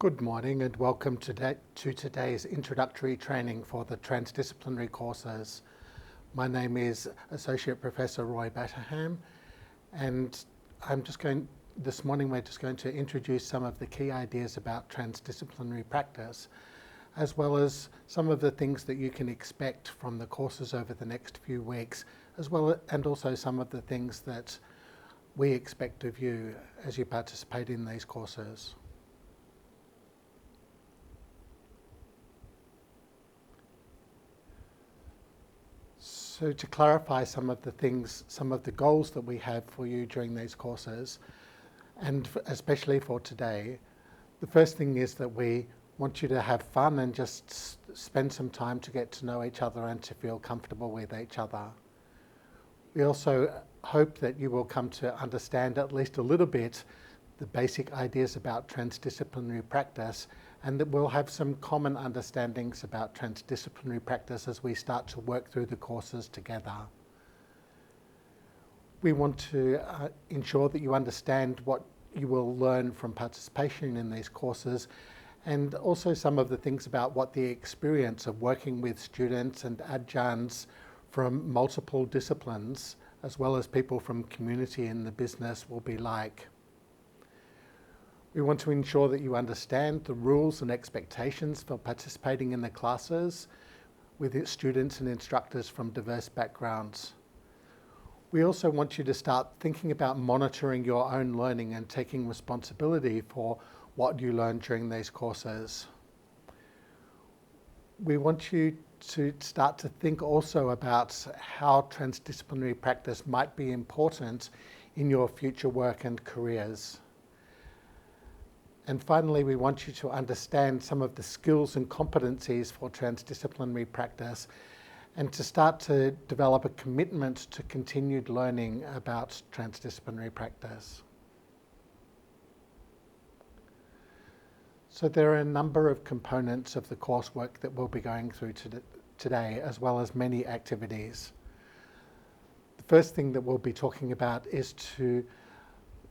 Good morning and welcome to today's introductory training for the transdisciplinary courses. My name is Associate Professor Roy Batterham, and this morning we're just going to introduce some of the key ideas about transdisciplinary practice, as well as some of the things that you can expect from the courses over the next few weeks, and also some of the things that we expect of you as you participate in these courses. So to clarify some of the goals that we have for you during these courses, and especially for today, the first thing is that we want you to have fun and just spend some time to get to know each other and to feel comfortable with each other. We also hope that you will come to understand at least a little bit the basic ideas about transdisciplinary practice, and that we'll have some common understandings about transdisciplinary practice as we start to work through the courses together. We want to ensure that you understand what you will learn from participation in these courses, and also some of the things about what the experience of working with students and adjuncts from multiple disciplines, as well as people from community and the business, will be like. We want to ensure that you understand the rules and expectations for participating in the classes with students and instructors from diverse backgrounds. We also want you to start thinking about monitoring your own learning and taking responsibility for what you learn during these courses. We want you to start to think also about how transdisciplinary practice might be important in your future work and careers. And finally, we want you to understand some of the skills and competencies for transdisciplinary practice, and to start to develop a commitment to continued learning about transdisciplinary practice. So there are a number of components of the coursework that we'll be going through today, as well as many activities. The first thing that we'll be talking about is to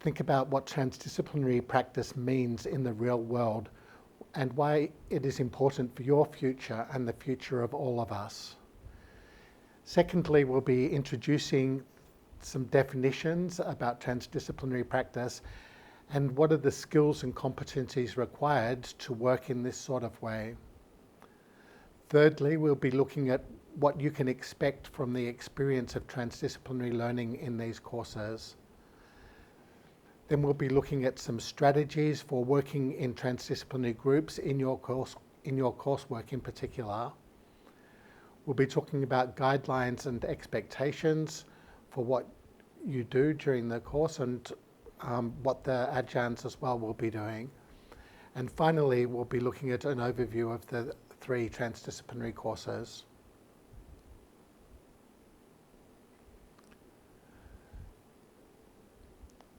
think about what transdisciplinary practice means in the real world and why it is important for your future and the future of all of us. Secondly, we'll be introducing some definitions about transdisciplinary practice and what are the skills and competencies required to work in this sort of way. Thirdly, we'll be looking at what you can expect from the experience of transdisciplinary learning in these courses. Then we'll be looking at some strategies for working in transdisciplinary groups in your coursework in particular. We'll be talking about guidelines and expectations for what you do during the course, and what the adjuncts as well will be doing. And finally, we'll be looking at an overview of the 3 transdisciplinary courses.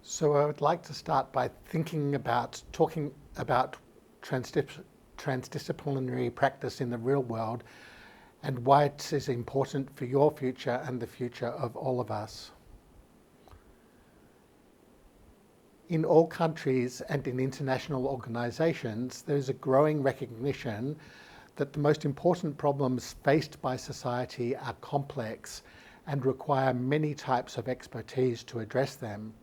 So I would like to start by talking about transdisciplinary practice in the real world and why it is important for your future and the future of all of us. In all countries and in international organizations, there is a growing recognition that the most important problems faced by society are complex and require many types of expertise to address them.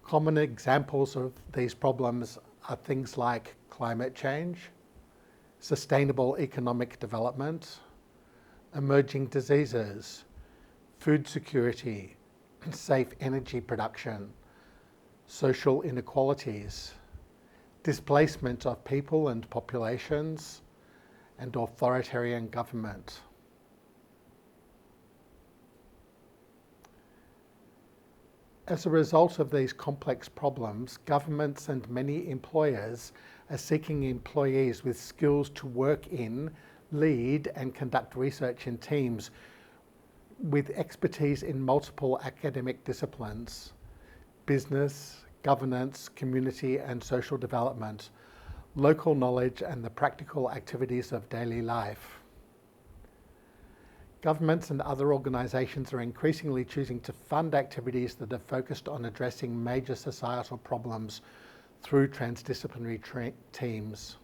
Common examples of these problems are things like climate change, sustainable economic development, emerging diseases, food security, safe energy production, social inequalities, displacement of people and populations, and authoritarian government. As a result of these complex problems, governments and many employers are seeking employees with skills to work in, lead, and conduct research in teams with expertise in multiple academic disciplines: business, governance, community and social development, local knowledge, and the practical activities of daily life. Governments and other organisations are increasingly choosing to fund activities that are focused on addressing major societal problems through transdisciplinary teams.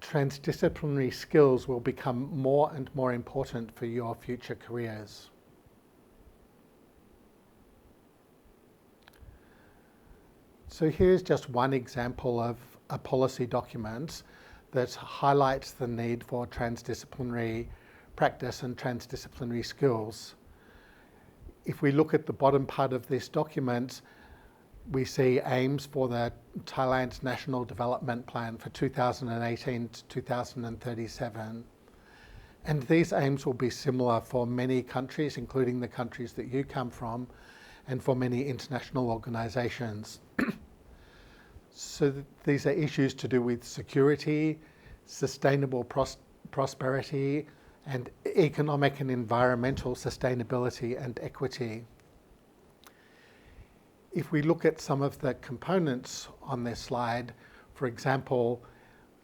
Transdisciplinary skills will become more and more important for your future careers. So here's just one example of a policy document that highlights the need for transdisciplinary practice and transdisciplinary skills. If we look at the bottom part of this document, we see aims for the Thailand's National Development Plan for 2018 to 2037. And these aims will be similar for many countries, including the countries that you come from, and for many international organisations. So these are issues to do with security, sustainable prosperity, and economic and environmental sustainability and equity. If we look at some of the components on this slide, for example,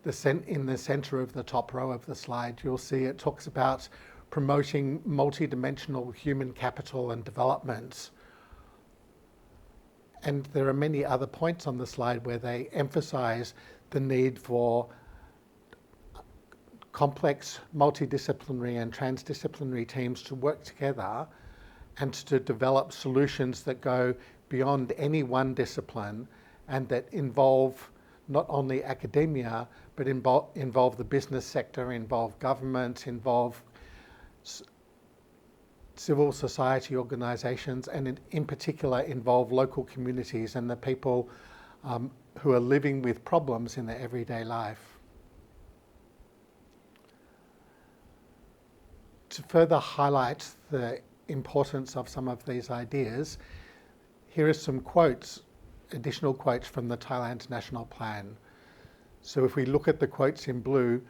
in the centre of the top row of the slide, you'll see it talks about promoting multidimensional human capital and development. And there are many other points on the slide where they emphasise the need for complex multidisciplinary and transdisciplinary teams to work together and to develop solutions that go beyond any one discipline and that involve not only academia but involve the business sector, involve government, involve civil society organisations, and in particular involve local communities and the people who are living with problems in their everyday life. To further highlight the importance of some of these ideas, here are some quotes, additional quotes from the Thailand National Plan. So if we look at the quotes in blue,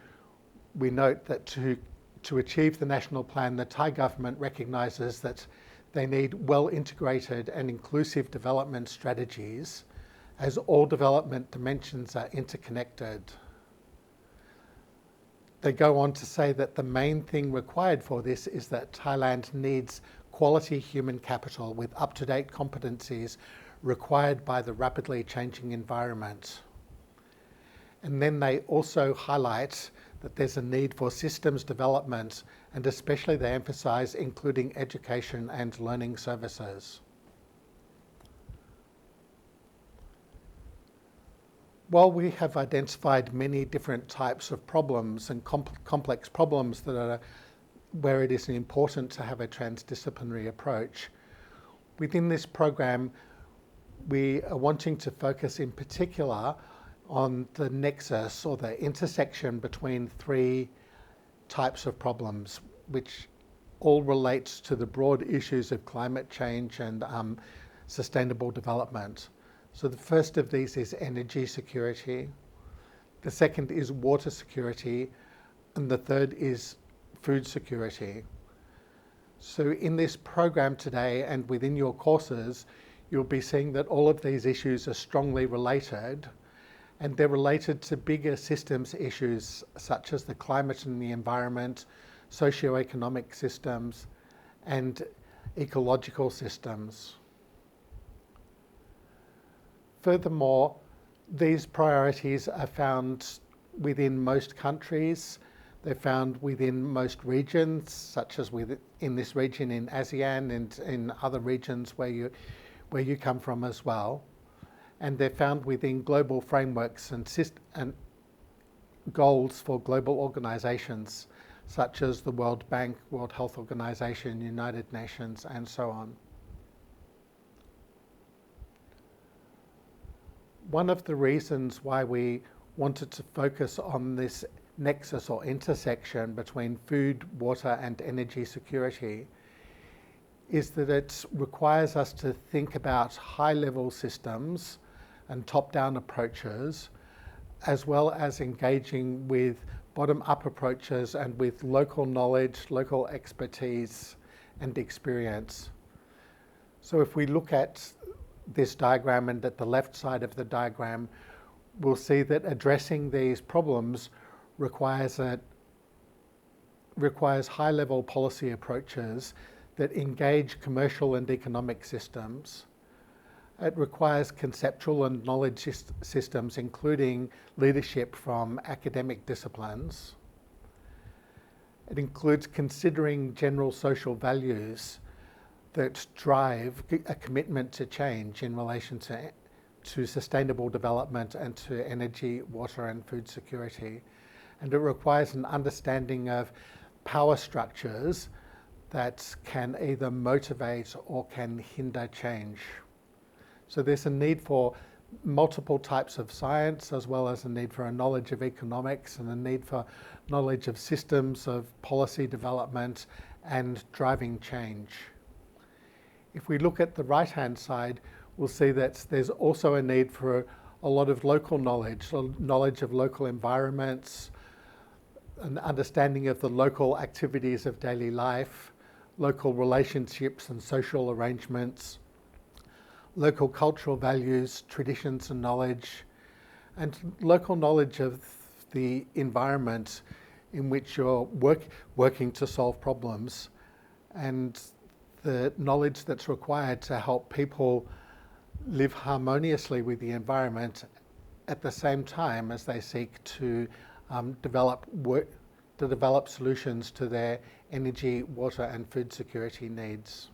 we note that to achieve the national plan, the Thai government recognises that they need well-integrated and inclusive development strategies, as all development dimensions are interconnected. They go on to say that the main thing required for this is that Thailand needs quality human capital with up-to-date competencies required by the rapidly changing environment. And then they also highlight that there's a need for systems development, and especially they emphasise including education and learning services. While we have identified many different types of problems and complex problems that are where it is important to have a transdisciplinary approach, within this program we are wanting to focus in particular on the nexus or the intersection between three types of problems, which all relates to the broad issues of climate change and sustainable development. So the first of these is energy security, the second is water security, and the third is food security. So in this program today and within your courses, you'll be seeing that all of these issues are strongly related, and they're related to bigger systems issues such as the climate and the environment, socio-economic systems, and ecological systems. Furthermore, these priorities are found within most countries. They're found within most regions, such as in this region in ASEAN and in other regions where you come from as well. And they're found within global frameworks and goals for global organisations, such as the World Bank, World Health Organization, United Nations, and so on. One of the reasons why we wanted to focus on this nexus or intersection between food, water, and energy security is that it requires us to think about high-level systems and top-down approaches, as well as engaging with bottom-up approaches and with local knowledge, local expertise, and experience. So if we look at this diagram, and at the left side of the diagram, we'll see that addressing these problems requires high-level policy approaches that engage commercial and economic systems, It requires conceptual and knowledge systems, including leadership from academic disciplines. It includes considering general social values that drive a commitment to change in relation to sustainable development and to energy, water and food security. And it requires an understanding of power structures that can either motivate or can hinder change. So there's a need for multiple types of science, as well as a need for a knowledge of economics and a need for knowledge of systems of policy development and driving change. If we look at the right-hand side, we'll see that there's also a need for a lot of local knowledge of local environments, an understanding of the local activities of daily life, local relationships and social arrangements, local cultural values, traditions and knowledge, and local knowledge of the environment in which you're working to solve problems, and the knowledge that's required to help people live harmoniously with the environment at the same time as they seek to develop solutions to their energy, water and food security needs.